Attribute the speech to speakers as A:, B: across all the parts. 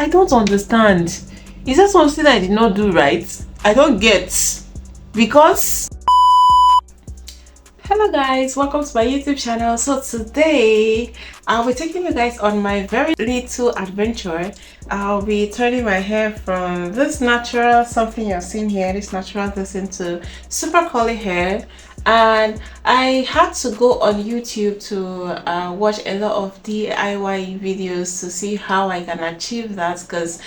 A: I don't understand. Is that something I did not do right? I don't get. Because hello guys, welcome to my YouTube channel. So today I'll be taking you guys on my very little adventure. I'll be turning my hair from this natural, something you're seeing here, this natural, this into super curly hair. And I had to go on YouTube to watch a lot of DIY videos to see how I can achieve that, because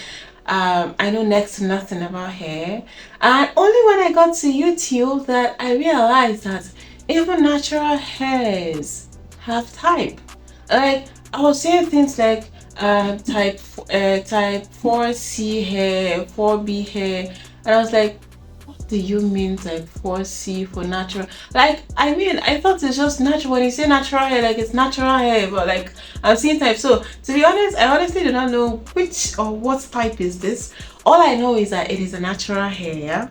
A: I know next to nothing about hair. And only when I got to YouTube that I realized that even natural hairs have type. Like, I was saying things like type 4C hair, 4B hair, and I was like, what do you mean type 4C for natural? Like, I mean, I thought it's just natural. When you say natural hair, like it's natural hair, but like I'm seeing type. So to be honest, I honestly do not know which or what type is this. All I know is that it is a natural hair.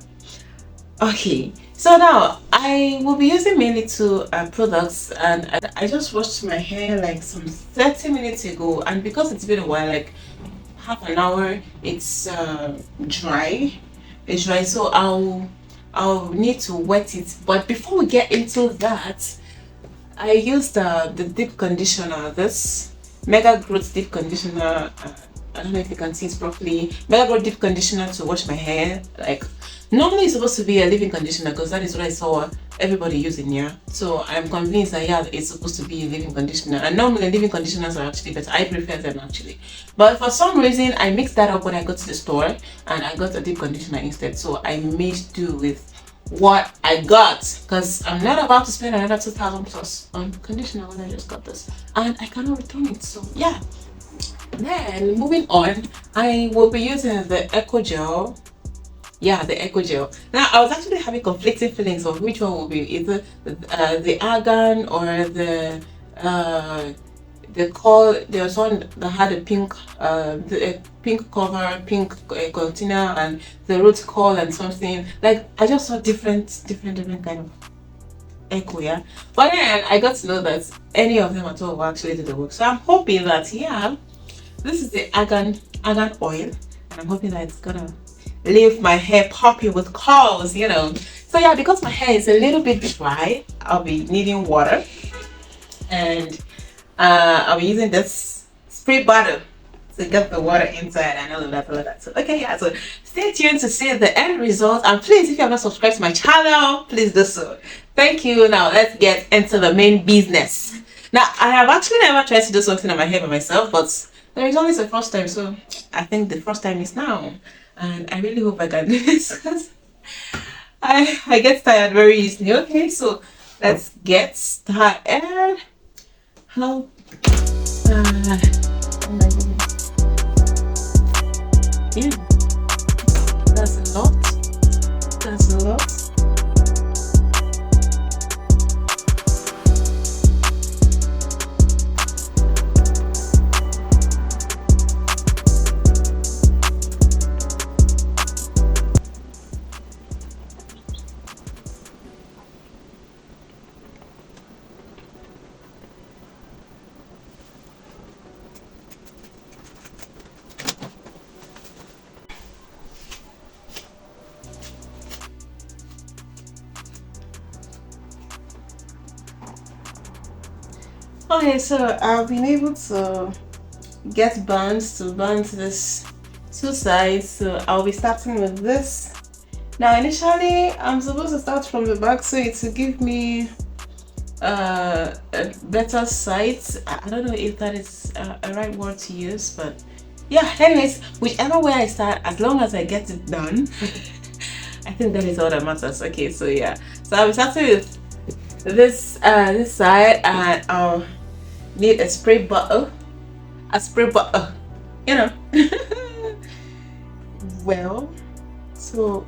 A: Okay, so now I will be using mainly two products, and I just washed my hair like some 30 minutes ago, and because it's been a while, like half an hour, it's dry. It's dry, so I'll need to wet it. But before we get into that, I used the deep conditioner, this Mega Growth deep conditioner. I don't know if you can see it properly. Mega Growth deep conditioner to wash my hair. Like, normally it's supposed to be a leave-in conditioner because that is what I saw everybody using, yeah. So I'm convinced that yeah, it's supposed to be a leave-in conditioner. And normally leave-in conditioners are actually better. I prefer them actually. But for some reason I mixed that up when I got to the store and I got a deep conditioner instead. So I made do with what I got, because I'm not about to spend another 2,000 plus on conditioner when I just got this. And I cannot return it. So yeah. Then moving on, I will be using the Eco Gel. Yeah, the Eco Gel. Now I was actually having conflicting feelings of which one will be either the argan or the there was one that had a pink pink cover, pink container, and the root call and something. Like, I just saw different kind of Eco, yeah. But then I got to know that any of them at all will actually do the work. So I'm hoping that yeah, this is the argan oil, and I'm hoping that it's gonna leave my hair poppy with curls, you know. So yeah, because my hair is a little bit dry, I'll be needing water, and I'll be using this spray bottle to get the water inside and all of that. So okay, yeah, so stay tuned to see the end result, and please, if you have not subscribed to my channel, please do so. Thank you. Now let's get into the main business. Now, I have actually never tried to do something on my hair by myself, but there is always a first time, so I think the first time is now, and I really hope I can do this because I get tired very easily. Okay, so let's get started. How? Oh my goodness. Yeah, that's a lot. That's a lot. Okay, so I've been able to get bands to band this two sides, so I'll be starting with this. Now initially I'm supposed to start from the back so it will give me a better sight. I don't know if that is a right word to use, but yeah, anyways, whichever way I start, as long as I get it done, I think that is all that matters. Okay, so yeah, so I'll be starting with this this side, and I'll need a spray bottle, you know. Well, so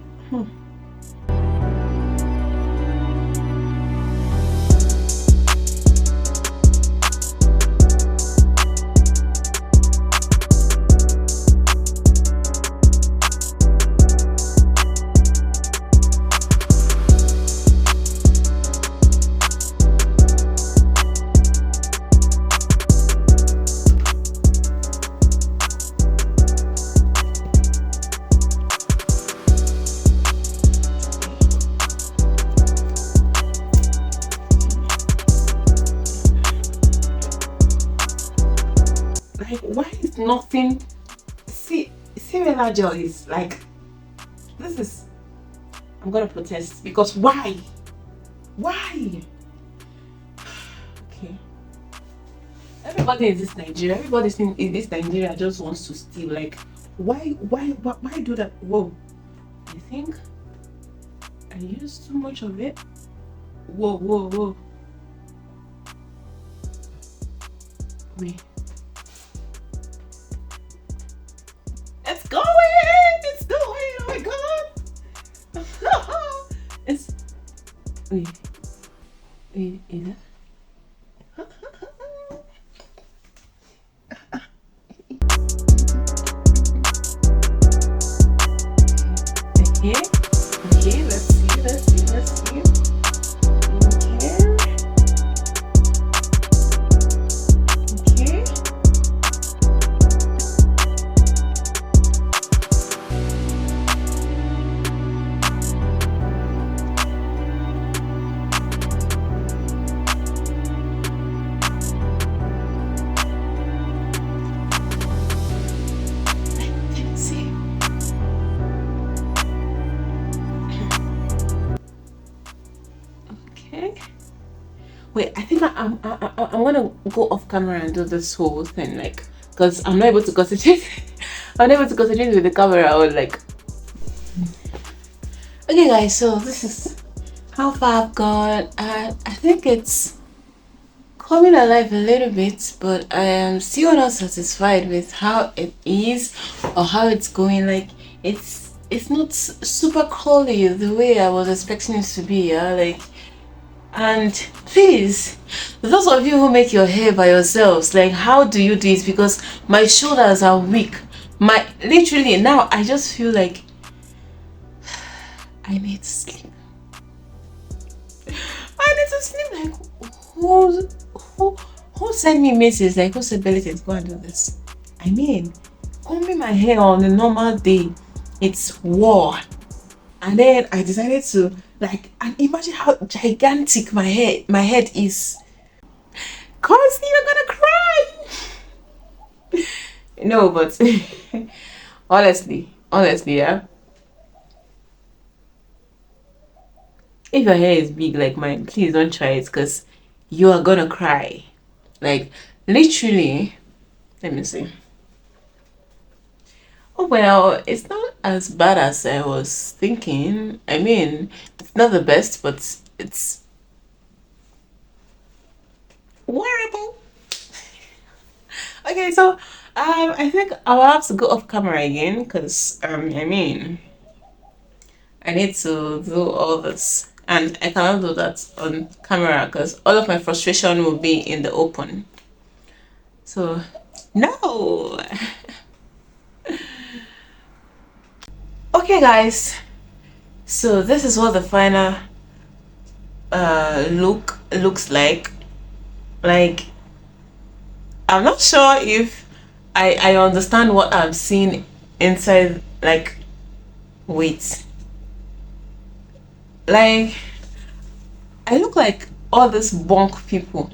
A: nothing. See where that gel is. Like, this is, I'm gonna protest because why? Okay. Everybody in this Nigeria, everybody in this Nigeria just wants to steal. Like, why do that? Whoa, I think I used too much of it. Whoa. Wait. It's going! Oh my god! It's wait, is that? Okay, let's see. Okay. Wait, I think I'm gonna go off camera and do this whole thing, like, because I'm not able to concentrate. I'm not able to concentrate with the camera. I was like, okay, guys. So this is how far I've gone. I think it's coming alive a little bit, but I am still not satisfied with how it is or how it's going. Like, it's not super curly the way I was expecting it to be. Yeah, like. And please, those of you who make your hair by yourselves, like, how do you do it? Because my shoulders are weak. Literally now I just feel like I need to sleep. Like, who sent me messages? Like, who said Belly to go and do this? I mean, combing my hair on a normal day, it's war. And then I decided to, like, and imagine how gigantic my head is. Cause you're gonna cry. No, but honestly, yeah. If your hair is big like mine, please don't try it, because you are gonna cry. Like, literally. Let me see. Oh well, it's not as bad as I was thinking. I mean, it's not the best, but it's wearable. Okay, so I think I'll have to go off camera again, because I mean, I need to do all this, and I cannot do that on camera because all of my frustration will be in the open. So no. Okay, guys, so this is what the final look looks like. Like, I'm not sure if I understand what I'm seeing inside. Like, wait, like, I look like all these bunk people,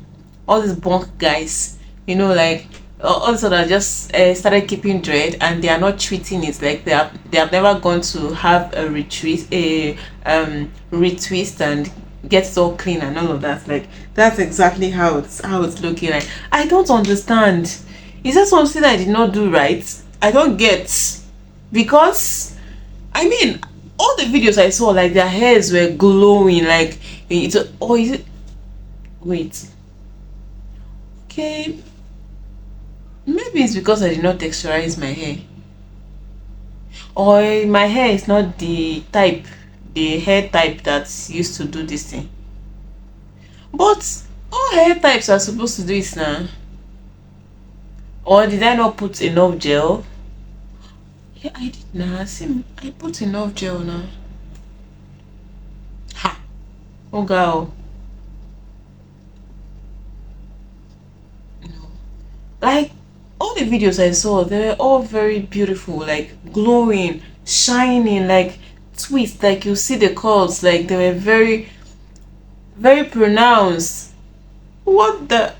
A: all these bunk guys, you know, like, also that just started keeping dread, and they are not treating it like they have never gone to have a retwist and get it all clean and all of that. Like, that's exactly how it's looking like. I don't understand. Is that something I did not do right? I don't get, because I mean, all the videos I saw, like, their hairs were glowing, like, it's, or is it, wait, okay, maybe it's because I did not texturize my hair, or my hair is not the hair type that's used to do this thing. But all hair types are supposed to do it now. Or did I not put enough gel? Yeah, I did now. See, I put enough gel now. Ha! Oh girl. No. Like, all the videos I saw, they were all very beautiful, like glowing, shining, like twist, like you see the curls, like they were very, very pronounced. What the?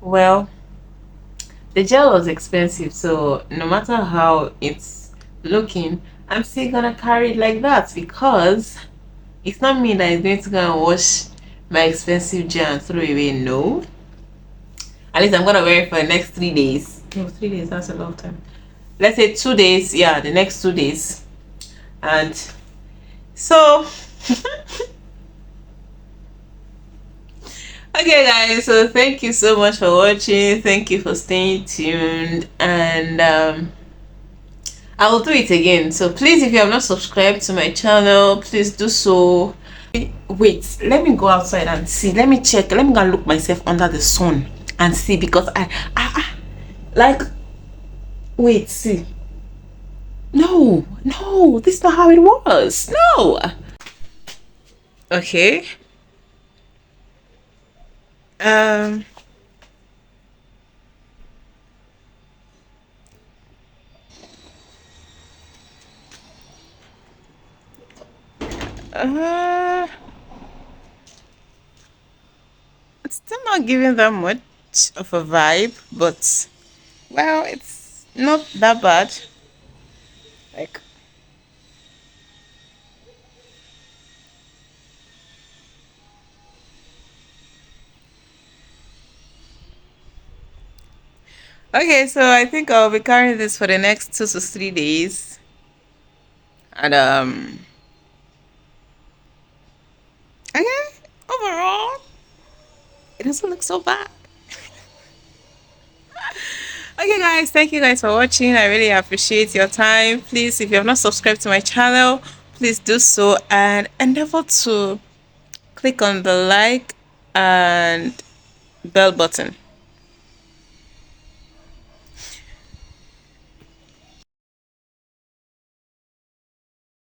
A: well, the gel was expensive, so no matter how it's looking, I'm still gonna carry it like that, because it's not me that is going to go and wash my expensive gel and throw away. No, at least I'm gonna wear it for the next 3 days. No, 3 days, that's a long time. Let's say 2 days. Yeah, the next 2 days. And so okay guys, so thank you so much for watching, thank you for staying tuned, and I will do it again. So please, if you have not subscribed to my channel, please do so. Wait, let me go outside and see, let me check, let me go and look myself under the sun and see, because I like, wait, see, no, this is not how it was. No. Okay. um uh it's still not giving that much of a vibe, but well, it's not that bad. Like, okay, so I think I'll be carrying this for the next 2 to 3 days, and okay, overall, it doesn't look so bad. Okay guys, thank you guys for watching. I really appreciate your time. Please, if you have not subscribed to my channel, please do so, and endeavor to click on the like and bell button.